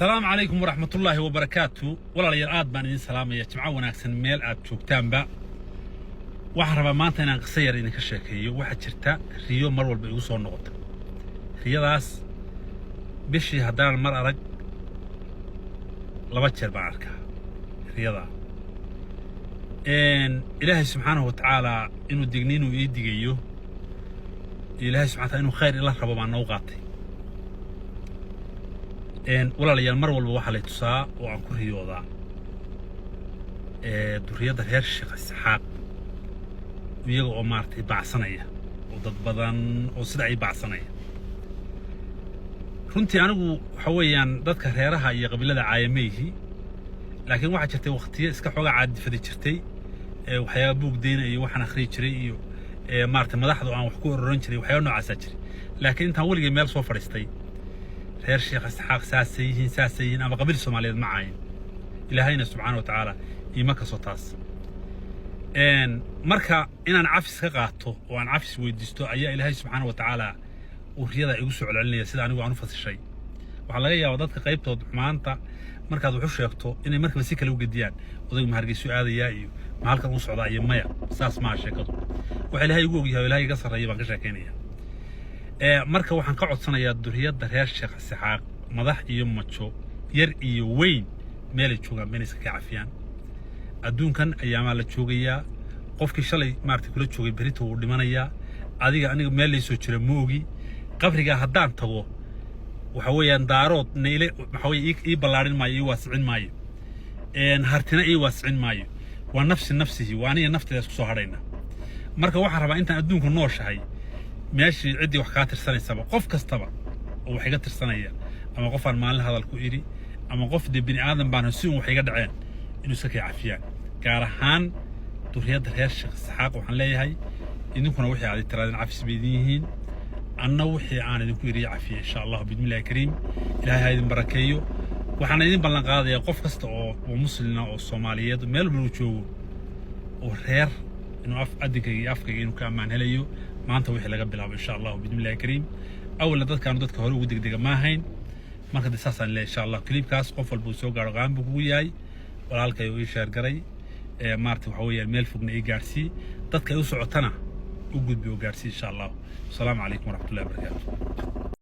السلام عليكم ورحمة الله وبركاته. ولا ليراد بان سلام يا جماعة وناكسن ميل aad joogtaanba waxaan rabaa maanta inaan qasayar idin ka sheekeeyo waxa jirta riyo mar walba igu soo noqota riyadaas bishii haddaan mar arag laba jeer baan arkaa riyada ilaahay subxaanahu wa tacaala inuu digniinu ii digayo ilaahay subxaanahu wa tacaala inuu khayr ila rabo baan noo qaatay ولا ليال مر والبا waxa lay tusaa oo aan ku riyoodaa duriyada reer Sheekh Isxaaq iyaga oo maartay bacsanaya oo dad badan oo sida ay bacsanaya runtii anigu waxa weeyaan dadka reeraha iyo qabiilada caayameeyhi laakiin waxa jirtay waqtiyo iska xoga caadi fadi jirtay waxyaabo buugdeena iyo waxaan akhri jiray iyo maartay madaxdu aan wax ku ororan jiray waxyaabo noocaas ah jiray laakiin intaan waligay meel soo fadhiistay reer Sheekh Isxaaq saasiyiin ama qabiil Soomaaliyeed ma caayin ilaahayna subxaanahu wa tacaala ima ka soo taas marka inaan cafis ka qaato oo aan cafis weydiisto ayaa ilaahay subxaanahu wa tacaala uu riyada igu soo celinaya sida anigu aan u fasishay waxa laga yaabaa dadka qaybtood xumaanta markaad wax u sheegto inay markaba si kale u gediyaan odaygu ma hargeyso aadaya iyo ma halkan u socdaa iyo maya saas ma sheekado waxa ilaahay ugu ogyahay ilaahay iga sarreeyay baan ka sheekeynaya marka waxaan ka codsanayaa duriyada reer Sheekh Isxaaq madax iyo majo yar iyo weyn meel ay joogaan beenayska ka cafiyaan adduunkan ayaama la joogayaa qofkii shalay maartay kula joogay berito uu dhimanayaa aniga meel la soo jira moogi qabriga haddaan tago waxa weeyaan daarood neyle waxa weey ii ballaarin maayo ii waasicin maayo hartina ii waasicin maayo waa nafsihi waa aniga nafteeda isku soo hadhayna marka waxaan rabaa intaan adduunka nooshahay ماشي عدي وحكات السنة سبعة قف كستبع وحاجات السنة أما قف عن مال هذا الكويري أما قف دي بني آدم بانه سوم وحاجات عين إنه سكي عافية كارهان تريد هير الشيخ إسحاق وحنلاقي هاي إنه كنا وحي على ترى عفس بيدينهن أنا وحي عن الكويري عافية إن شاء الله بإذن الله الكريم إلهي هاي المبركيو وحنا يدين بلن قاضي قف كست ومسلنا والصوماليات ميل بلوشوا وهير إنه أديك إنه كمان هلايو ما أنت وحي لقى بلعب إن شاء الله بإذن الله الكريم أول لدت كانوا دتك هرو ودق دقة ما هين ما كنت أساسا إن شاء الله كليب كاس قفل بوسو قارقان بقوياي ولا هالك يوي شهر قري مارت وحوي الميل فوقنا إيه جارسي دتك يوسع تنا وجود بيو جارسي إن شاء الله السلام عليكم ورحمة الله وبركاته.